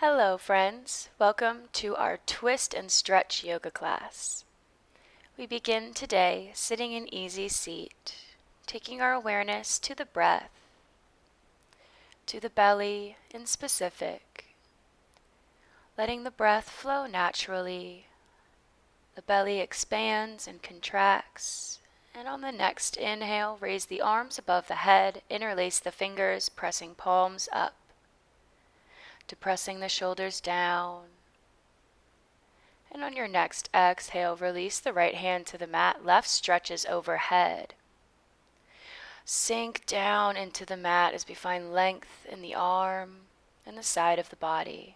Hello friends, welcome to our twist and stretch yoga class. We begin today sitting in easy seat, taking our awareness to the breath, to the belly in specific, letting the breath flow naturally. The belly expands and contracts, and on the next inhale, raise the arms above the head, interlace the fingers, pressing palms up, depressing the shoulders down. And on your next exhale, release the right hand to the mat, left stretches overhead. Sink down into the mat as we find length in the arm and the side of the body.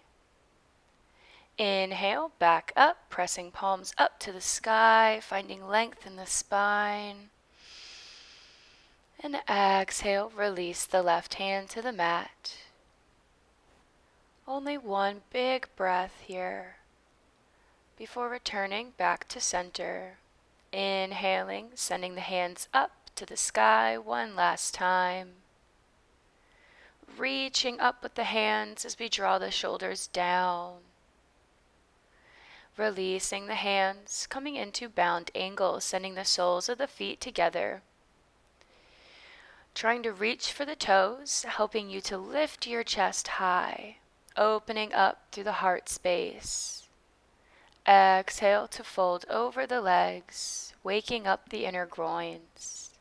Inhale, back up, pressing palms up to the sky, finding length in the spine. And exhale, release the left hand to the mat. Only one big breath here before returning back to center. Inhaling, sending the hands up to the sky one last time. Reaching up with the hands as we draw the shoulders down. Releasing the hands, coming into bound angle, sending the soles of the feet together. Trying to reach for the toes, helping you to lift your chest high, opening up through the heart space. Exhale to fold over the legs, waking up the inner groins.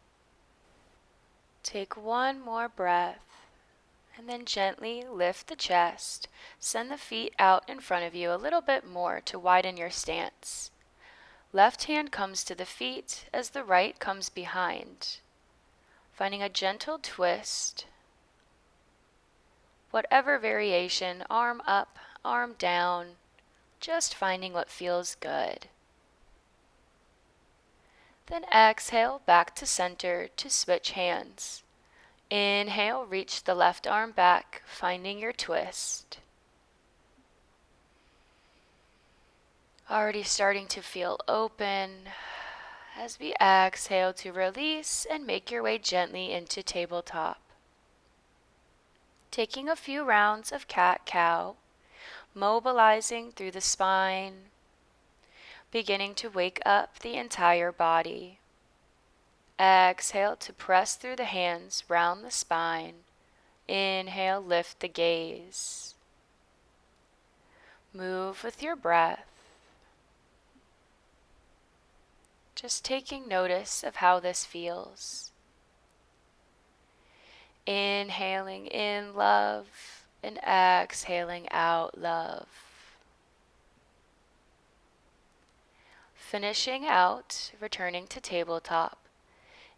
Take one more breath, and then gently lift the chest. Send the feet out in front of you a little bit more to widen your stance. Left hand comes to the feet as the right comes behind. Finding a gentle twist. Whatever variation, arm up, arm down. Just finding what feels good. Then exhale back to center to switch hands. Inhale, reach the left arm back, finding your twist. Already starting to feel open as we exhale to release and make your way gently into tabletop. Taking a few rounds of cat-cow. Mobilizing through the spine, beginning to wake up the entire body. Exhale to press through the hands, round the spine. Inhale, lift the gaze. Move with your breath. Just taking notice of how this feels. Inhaling in love. And exhaling out love. Finishing out, returning to tabletop.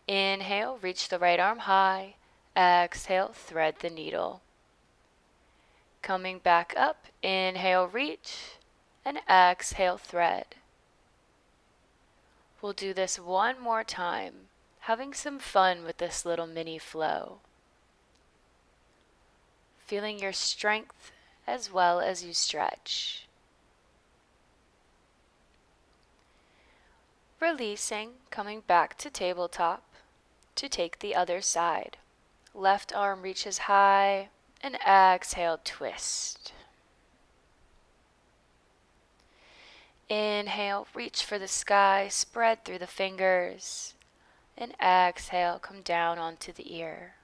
Inhale, reach the right arm high. Exhale, thread the needle. Coming back up, inhale, reach, and exhale, thread. We'll do this one more time, having some fun with this little mini flow. Feeling your strength as well as you stretch. Releasing, coming back to tabletop to take the other side. Left arm reaches high and exhale, twist. Inhale, reach for the sky, spread through the fingers. And exhale, come down onto the ear.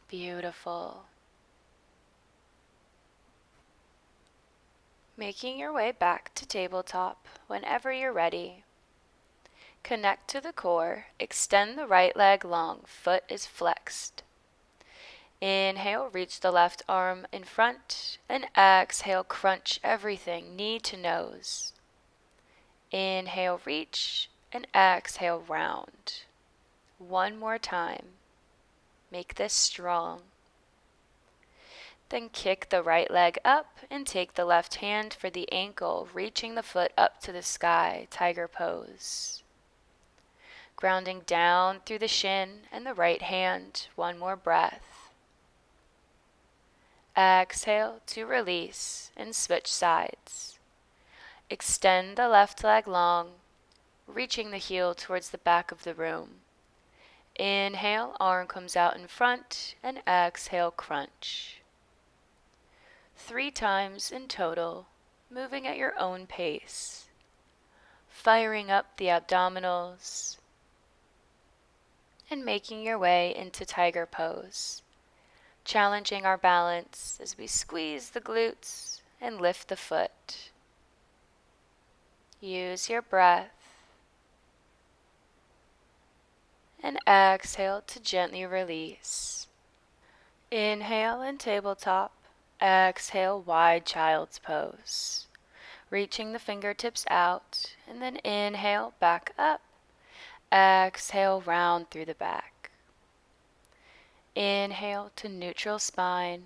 Beautiful. Making your way back to tabletop whenever you're ready. Connect to the core, extend the right leg long, foot is flexed. Inhale, reach the left arm in front, and exhale, crunch everything, knee to nose. Inhale, reach, and exhale, round. One more time. Make this strong. Then kick the right leg up and take the left hand for the ankle, reaching the foot up to the sky, tiger pose. Grounding down through the shin and the right hand, one more breath. Exhale to release and switch sides. Extend the left leg long, reaching the heel towards the back of the room. Inhale, arm comes out in front, and exhale, crunch. 3 times in total, moving at your own pace, firing up the abdominals, and making your way into tiger pose, challenging our balance as we squeeze the glutes and lift the foot. Use your breath, and exhale to gently release. Inhale in tabletop, exhale wide child's pose, reaching the fingertips out, and then inhale back up, exhale round through the back. Inhale to neutral spine,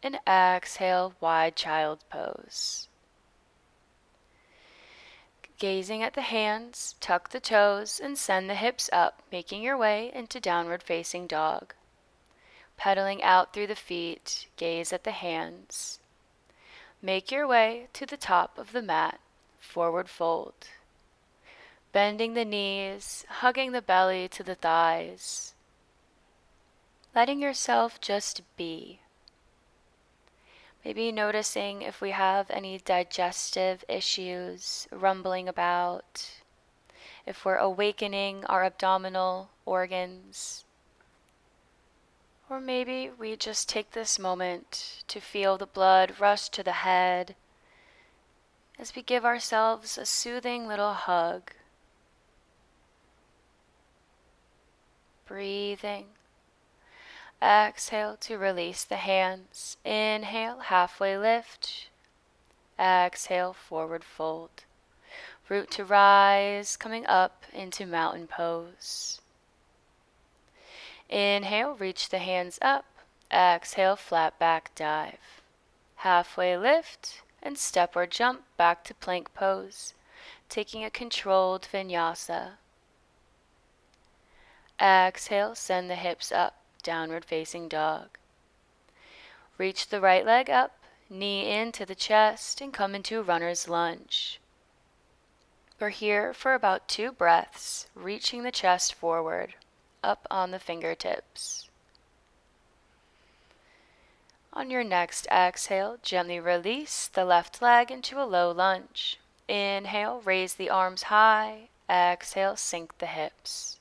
and exhale wide child's pose. Gazing at the hands, tuck the toes and send the hips up, making your way into downward facing dog. Pedaling out through the feet, gaze at the hands. Make your way to the top of the mat, forward fold. Bending the knees, hugging the belly to the thighs. Letting yourself just be. Maybe noticing if we have any digestive issues rumbling about, if we're awakening our abdominal organs. Or maybe we just take this moment to feel the blood rush to the head as we give ourselves a soothing little hug. Breathing. Exhale to release the hands. Inhale, halfway lift. Exhale, forward fold. Root to rise, coming up into mountain pose. Inhale, reach the hands up. Exhale, flat back dive. Halfway lift and step or jump back to plank pose, taking a controlled vinyasa. Exhale, send the hips up, downward facing dog. Reach the right leg up, knee into the chest, and come into runner's lunge. We're here for about 2 breaths, reaching the chest forward, up on the fingertips. On your next exhale, gently release the left leg into a low lunge. Inhale, raise the arms high. Exhale, sink the hips.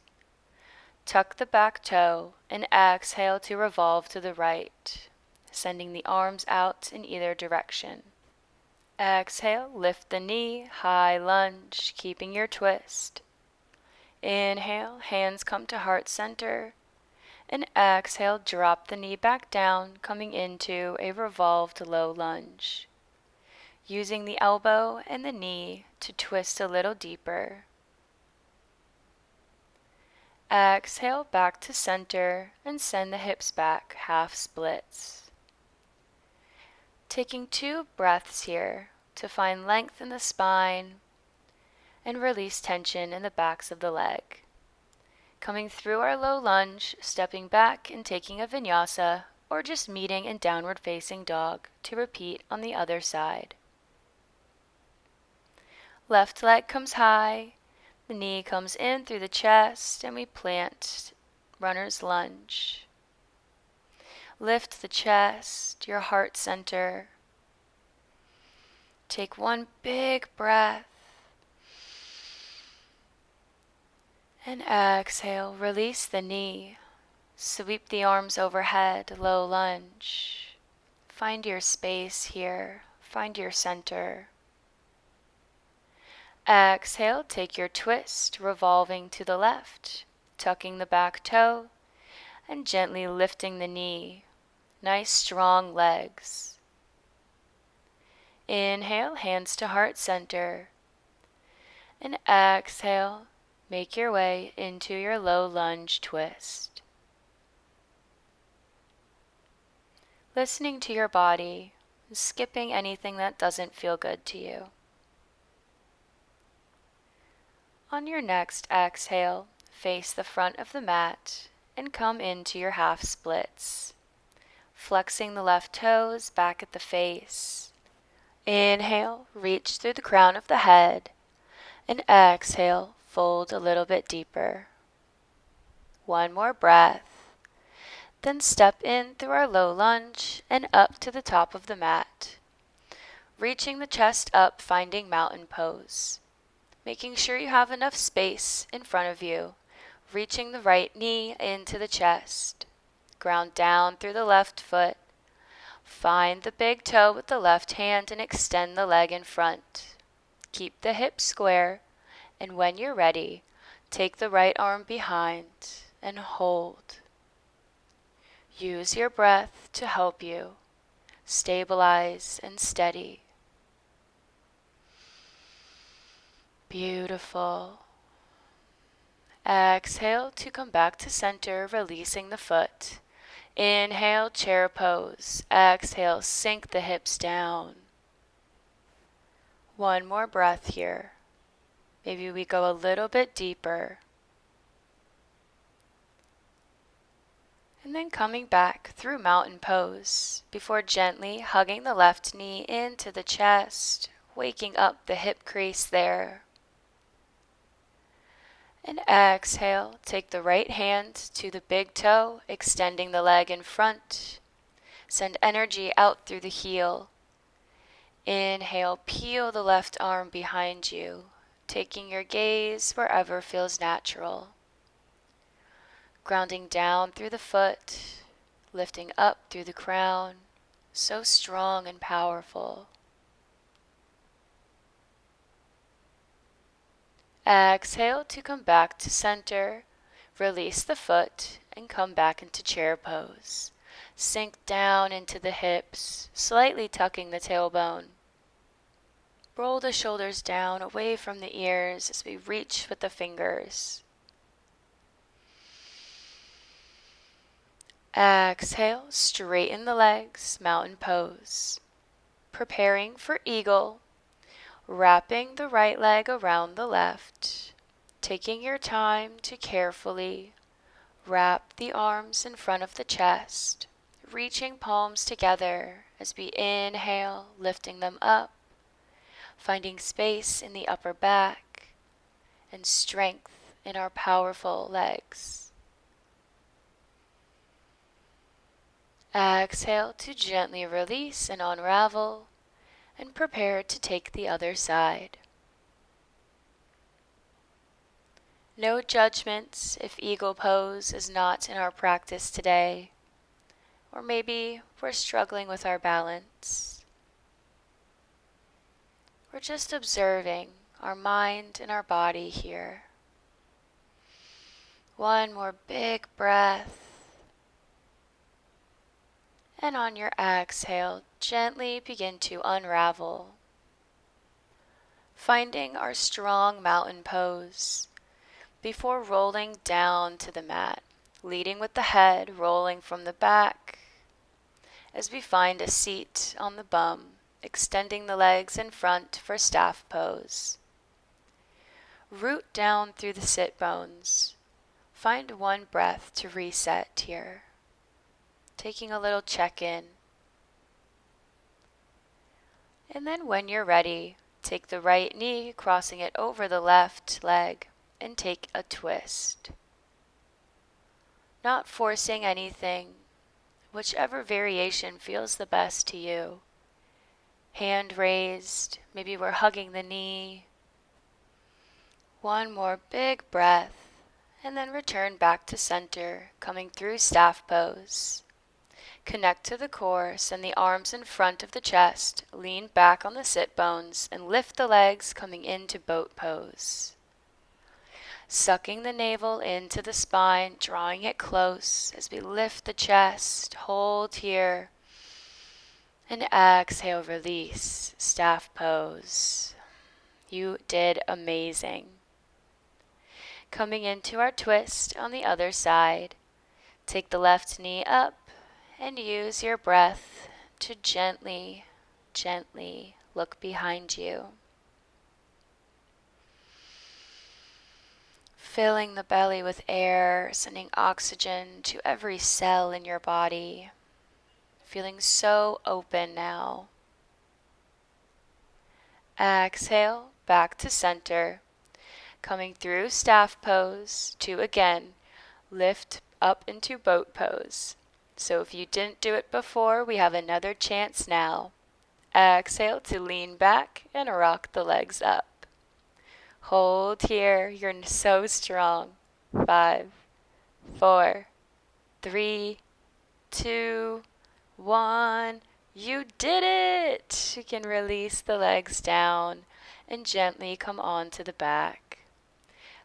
Tuck the back toe and exhale to revolve to the right, sending the arms out in either direction. Exhale, lift the knee, high lunge, keeping your twist. Inhale, hands come to heart center. And exhale, drop the knee back down, coming into a revolved low lunge. Using the elbow and the knee to twist a little deeper. Exhale, back to center and send the hips back, half splits. Taking 2 breaths here to find length in the spine and release tension in the backs of the leg. Coming through our low lunge, stepping back and taking a vinyasa, or just meeting in downward facing dog to repeat on the other side. Left leg comes high, the knee comes in through the chest, and we plant runner's lunge. Lift the chest, your heart center. Take 1 big breath. And exhale, release the knee. Sweep the arms overhead, low lunge. Find your space here. Find your center. Exhale, take your twist, revolving to the left, tucking the back toe, and gently lifting the knee. Nice strong legs. Inhale, hands to heart center. And exhale, make your way into your low lunge twist. Listening to your body, skipping anything that doesn't feel good to you. On your next exhale, face the front of the mat and come into your half splits, flexing the left toes back at the face. Inhale, reach through the crown of the head, and exhale, fold a little bit deeper. One more breath. Then step in through our low lunge and up to the top of the mat. Reaching the chest up, finding mountain pose. Making sure you have enough space in front of you. Reaching the right knee into the chest. Ground down through the left foot. Find the big toe with the left hand and extend the leg in front. Keep the hips square, and when you're ready, take the right arm behind and hold. Use your breath to help you stabilize and steady. Beautiful. Exhale to come back to center, releasing the foot. Inhale, chair pose. Exhale, sink the hips down. One more breath here. Maybe we go a little bit deeper. And then coming back through mountain pose before gently hugging the left knee into the chest, waking up the hip crease there. And exhale, take the right hand to the big toe, extending the leg in front. Send energy out through the heel. Inhale, peel the left arm behind you, taking your gaze wherever feels natural. Grounding down through the foot, lifting up through the crown, so strong and powerful. Exhale to come back to center, release the foot, and come back into chair pose. Sink down into the hips, slightly tucking the tailbone. Roll the shoulders down away from the ears as we reach with the fingers. Exhale, straighten the legs, mountain pose. Preparing for eagle. Wrapping the right leg around the left, taking your time to carefully wrap the arms in front of the chest, reaching palms together as we inhale, lifting them up, finding space in the upper back and strength in our powerful legs. Exhale to gently release and unravel, and prepare to take the other side. No judgments if eagle pose is not in our practice today, or maybe we're struggling with our balance. We're just observing our mind and our body here. One more big breath. And on your exhale, gently begin to unravel. Finding our strong mountain pose before rolling down to the mat, leading with the head, rolling from the back as we find a seat on the bum, extending the legs in front for staff pose. Root down through the sit bones. Find one breath to reset here. Taking a little check-in. And then when you're ready, take the right knee, crossing it over the left leg, and take a twist. Not forcing anything, whichever variation feels the best to you. Hand raised, maybe we're hugging the knee. One more big breath, and then return back to center, coming through staff pose. Connect to the core, send the arms in front of the chest, lean back on the sit bones, and lift the legs coming into boat pose. Sucking the navel into the spine, drawing it close as we lift the chest, hold here, and exhale, release, staff pose. You did amazing. Coming into our twist on the other side, take the left knee up, and use your breath to gently, gently look behind you. Filling the belly with air, sending oxygen to every cell in your body. Feeling so open now. Exhale, back to center. Coming through staff pose to again lift up into boat pose. So if you didn't do it before, we have another chance now. Exhale to lean back and rock the legs up. Hold here, you're so strong. 5, 4, 3, 2, 1. You did it! You can release the legs down and gently come onto the back.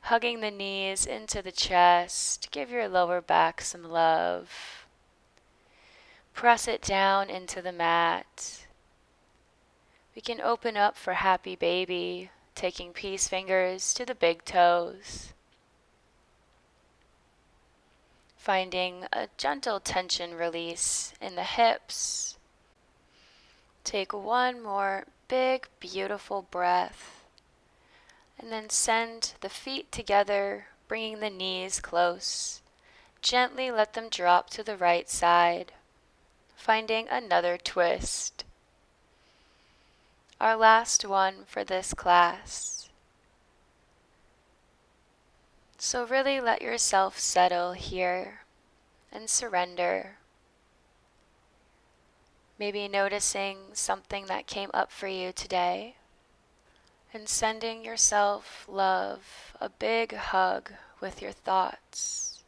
Hugging the knees into the chest, give your lower back some love. Press it down into the mat. We can open up for happy baby, taking peace fingers to the big toes. Finding a gentle tension release in the hips. Take one more big, beautiful breath. And then send the feet together, bringing the knees close. Gently let them drop to the right side. Finding another twist. Our last one for this class. So really let yourself settle here and surrender. Maybe noticing something that came up for you today and sending yourself love, a big hug with your thoughts.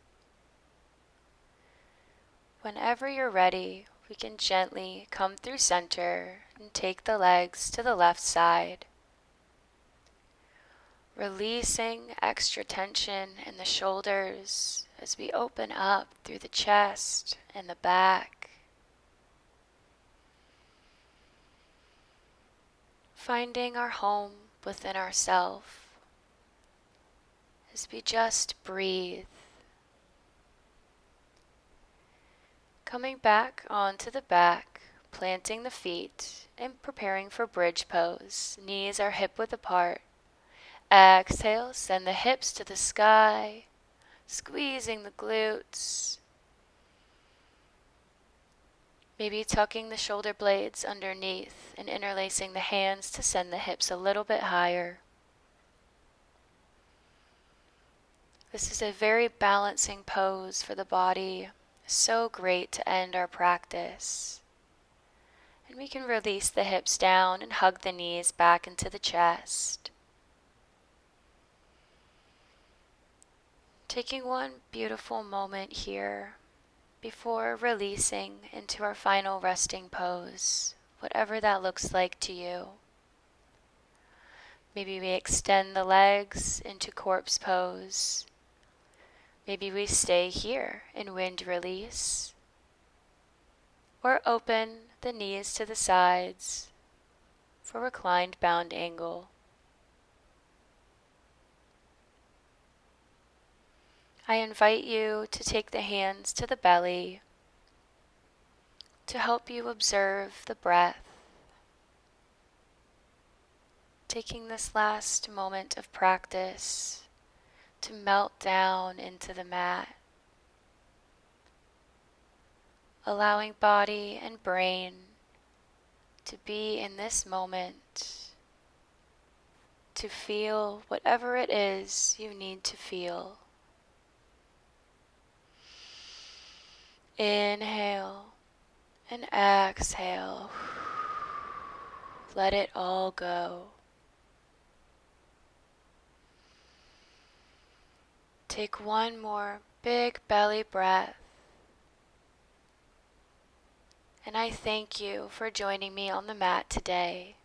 Whenever you're ready, we can gently come through center and take the legs to the left side. Releasing extra tension in the shoulders as we open up through the chest and the back. Finding our home within ourselves as we just breathe. Coming back onto the back, planting the feet and preparing for bridge pose. Knees are hip width apart. Exhale, send the hips to the sky, squeezing the glutes. Maybe tucking the shoulder blades underneath and interlacing the hands to send the hips a little bit higher. This is a very balancing pose for the body. So great to end our practice. And we can release the hips down and hug the knees back into the chest. Taking one beautiful moment here before releasing into our final resting pose, whatever that looks like to you. Maybe we extend the legs into corpse pose. Maybe we stay here in wind release. Or open the knees to the sides for reclined bound angle. I invite you to take the hands to the belly to help you observe the breath. Taking this last moment of practice to melt down into the mat. Allowing body and brain to be in this moment, to feel whatever it is you need to feel. Inhale and exhale. Let it all go. Take one more big belly breath. And I thank you for joining me on the mat today.